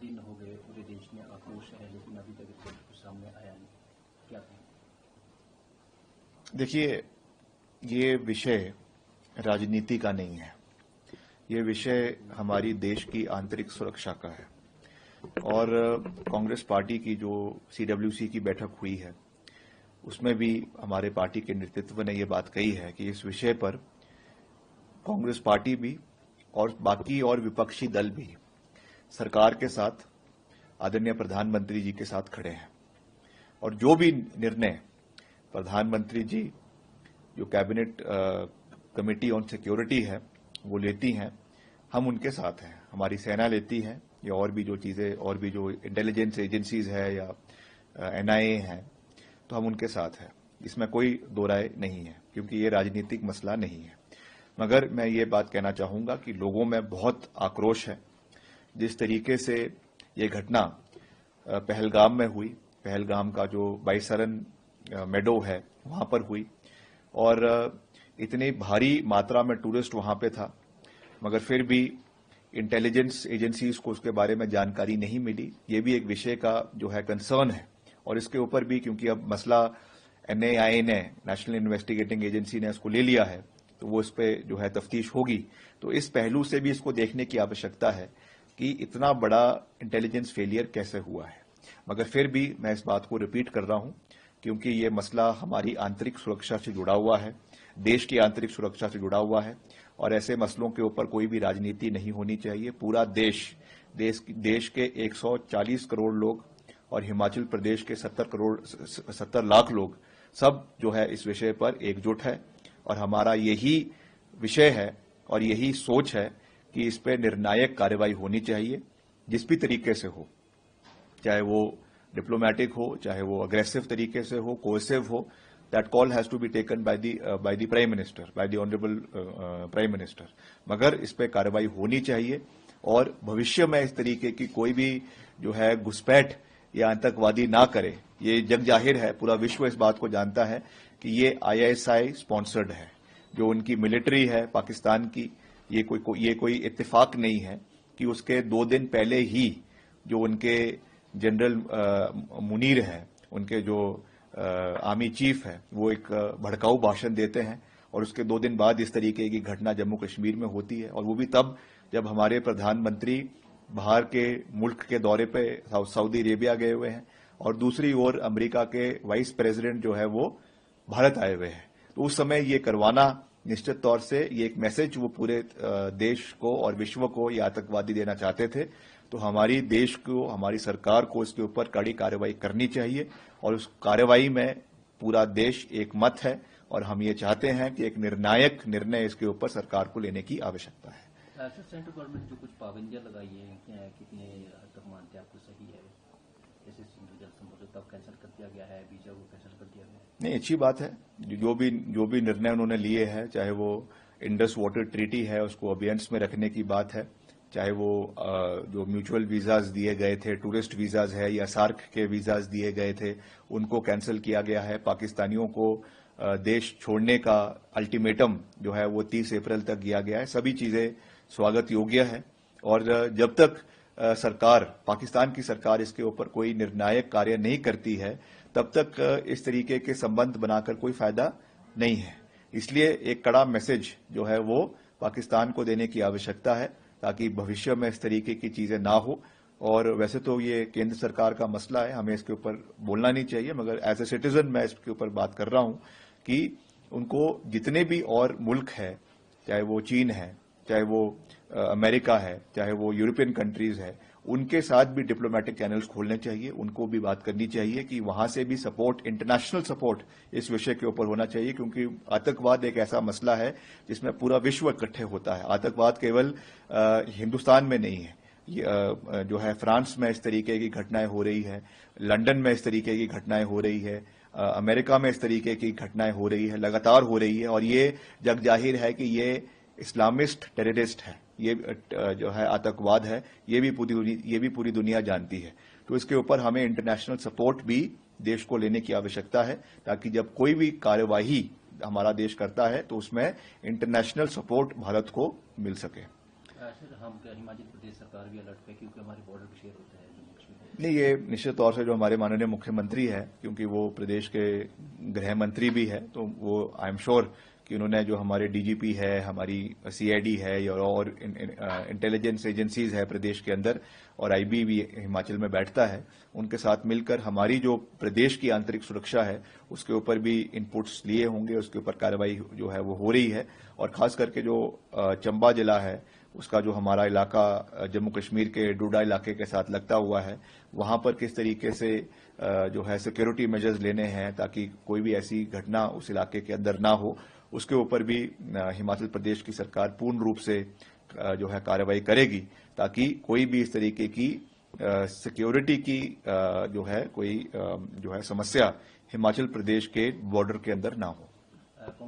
दिन हो गए, पूरे देश में आक्रोश है, लेकिन अभी तक रिपोर्ट कुछ सामने आया नहीं, क्या कहें? देखिए, ये विषय राजनीति का नहीं है, ये विषय हमारी देश की आंतरिक सुरक्षा का है। और कांग्रेस पार्टी की जो CWC की बैठक हुई है, उसमें भी हमारे पार्टी के नेतृत्व ने ये बात कही है कि इस विषय पर कांग्रेस पार्टी भी और बाकी और विपक्षी दल भी सरकार के साथ, आदरणीय प्रधानमंत्री जी के साथ खड़े हैं। और जो भी निर्णय प्रधानमंत्री जी, जो कैबिनेट कमेटी ऑन सिक्योरिटी है, वो लेती हैं, हम उनके साथ हैं। हमारी सेना लेती है, या और भी जो चीजें, और भी जो इंटेलिजेंस एजेंसीज है या NIA है, तो हम उनके साथ हैं। इसमें कोई दो राय नहीं है, क्योंकि ये राजनीतिक मसला नहीं है। मगर मैं ये बात कहना चाहूंगा कि लोगों में बहुत आक्रोश है। जिस तरीके से ये घटना पहलगाम में हुई, पहलगाम का जो बाइसरन मेडो है, वहां पर हुई, और इतनी भारी मात्रा में टूरिस्ट वहां पे था, मगर फिर भी इंटेलिजेंस एजेंसीज को उसके बारे में जानकारी नहीं मिली। ये भी एक विषय का जो है कंसर्न है। और इसके ऊपर भी, क्योंकि अब मसला NIA ने, नेशनल इन्वेस्टिगेटिंग एजेंसी ने इसको ले लिया है, तो वो इस पे जो है तफ्तीश होगी। तो इस पहलू से भी इसको देखने की आवश्यकता है कि इतना बड़ा इंटेलिजेंस फेलियर कैसे हुआ है। मगर फिर भी मैं इस बात को रिपीट कर रहा हूं, क्योंकि ये मसला हमारी आंतरिक सुरक्षा से जुड़ा हुआ है, देश की आंतरिक सुरक्षा से जुड़ा हुआ है, और ऐसे मसलों के ऊपर कोई भी राजनीति नहीं होनी चाहिए। पूरा देश के 140 करोड़ लोग और हिमाचल प्रदेश के 70 लाख लोग, सब जो है इस विषय पर एकजुट है। और हमारा यही विषय है और यही सोच है कि इस पर निर्णायक कार्रवाई होनी चाहिए, जिस भी तरीके से हो, चाहे वो डिप्लोमेटिक हो, चाहे वो अग्रेसिव तरीके से हो, कोर्सिव हो। That call has to be taken by the prime minister, by the honourable prime minister. मगर इस पर कार्रवाई होनी चाहिए, और भविष्य में इस तरीके की कोई भी जो है घुसपैठ या आतंकवादी ना करे। ये जग जाहिर है, पूरा विश्व इस बात को जानता है कि ये ISI स्पॉन्सर्ड है। जो उनकी मिलिट्री है पाकिस्तान की, ये कोई इत्तेफाक नहीं है कि उसके 2 दिन पहले ही जो उनके जनरल मुनीर है, उनके जो आर्मी चीफ है, वो एक भड़काऊ भाषण देते हैं, और उसके 2 दिन बाद इस तरीके की घटना जम्मू कश्मीर में होती है। और वो भी तब जब हमारे प्रधानमंत्री बाहर के मुल्क के दौरे पे सऊदी अरेबिया गए हुए हैं, और दूसरी ओर अमेरिका के वाइस प्रेसिडेंट जो है वो भारत आए हुए हैं। तो उस समय ये करवाना निश्चित तौर से ये एक मैसेज वो पूरे देश को और विश्व को ये आतंकवादी देना चाहते थे। तो हमारी देश को, हमारी सरकार को इसके ऊपर कड़ी कार्रवाई करनी चाहिए, और उस कार्रवाई में पूरा देश एक मत है, और हम ये चाहते हैं कि एक निर्णायक निर्णय इसके ऊपर सरकार को लेने की आवश्यकता है। सेंट्रल गवर्नमेंट जो कुछ पाबंदियां लगाई है, कितने तक मानते हैं आपको सही है? जैसे सिंधु जल समझौता कैंसिल कर दिया गया है, वीजा को कैंसिल कर दिया गया है। नहीं, अच्छी बात है। जो भी निर्णय उन्होंने लिए हैं, चाहे वो इंडस वाटर ट्रीटी है, उसको अबियंस में रखने की बात है, चाहे वो जो म्यूचुअल वीजाज दिए गए थे, टूरिस्ट वीजाज है, या सार्क के वीजाज दिए गए थे, उनको कैंसिल किया गया है। पाकिस्तानियों को देश छोड़ने का अल्टीमेटम जो है वो 30 अप्रैल तक दिया गया है। सभी चीजें स्वागत योग्य है, और जब तक सरकार, पाकिस्तान की सरकार इसके ऊपर कोई निर्णायक कार्य नहीं करती है, तब तक इस तरीके के संबंध बनाकर कोई फायदा नहीं है। इसलिए एक कड़ा मैसेज जो है वो पाकिस्तान को देने की आवश्यकता है, ताकि भविष्य में इस तरीके की चीजें ना हो। और वैसे तो ये केंद्र सरकार का मसला है, हमें इसके ऊपर बोलना नहीं चाहिए, मगर एज ए सिटीजन मैं इसके ऊपर बात कर रहा हूं कि उनको जितने भी और मुल्क है, चाहे वो चीन है, चाहे वो अमेरिका है, चाहे वो यूरोपियन कंट्रीज है, उनके साथ भी डिप्लोमेटिक चैनल्स खोलने चाहिए। उनको भी बात करनी चाहिए कि वहां से भी सपोर्ट, इंटरनेशनल सपोर्ट इस विषय के ऊपर होना चाहिए, क्योंकि आतंकवाद एक ऐसा मसला है जिसमें पूरा विश्व इकट्ठे होता है। आतंकवाद केवल हिंदुस्तान में नहीं है, जो है फ्रांस में इस तरीके की घटनाएं हो रही है, लंदन में इस तरीके की घटनाएं हो रही है, अमेरिका में इस तरीके की घटनाएं हो रही है, लगातार हो रही है। और ये जग जाहिर है कि ये इस्लामिस्ट टेररिस्ट है, ये जो है आतंकवाद है, ये भी पूरी दुनिया जानती है। तो इसके ऊपर हमें इंटरनेशनल सपोर्ट भी देश को लेने की आवश्यकता है, ताकि जब कोई भी कार्यवाही हमारा देश करता है तो उसमें इंटरनेशनल सपोर्ट भारत को मिल सके। सर हम हिमाचल प्रदेश सरकार भी अलर्ट पे, क्योंकि हमारे बॉर्डर पे शेयर होता है जम्मू कश्मीर। नहीं, ये निश्चित तौर से जो हमारे माननीय मुख्यमंत्री है, क्योंकि वो प्रदेश के गृह मंत्री भी है, तो वो आई एम श्योर कि उन्होंने जो हमारे डीजीपी है, हमारी सीआईडी है और इंटेलिजेंस एजेंसीज है प्रदेश के अंदर, और आईबी भी हिमाचल में बैठता है, उनके साथ मिलकर हमारी जो प्रदेश की आंतरिक सुरक्षा है उसके ऊपर भी इनपुट्स लिए होंगे, उसके ऊपर कार्रवाई जो है वो हो रही है। और खास करके जो चंबा जिला है उसका जो हमारा इलाका जम्मू कश्मीर के डोडा इलाके के साथ लगता हुआ है, वहां पर किस तरीके से जो है सिक्योरिटी मेजर्स लेने हैं ताकि कोई भी ऐसी घटना उस इलाके के अंदर ना हो, उसके ऊपर भी हिमाचल प्रदेश की सरकार पूर्ण रूप से जो है कार्रवाई करेगी, ताकि कोई भी इस तरीके की सिक्योरिटी की जो है कोई जो है समस्या हिमाचल प्रदेश के बॉर्डर के अंदर ना हो।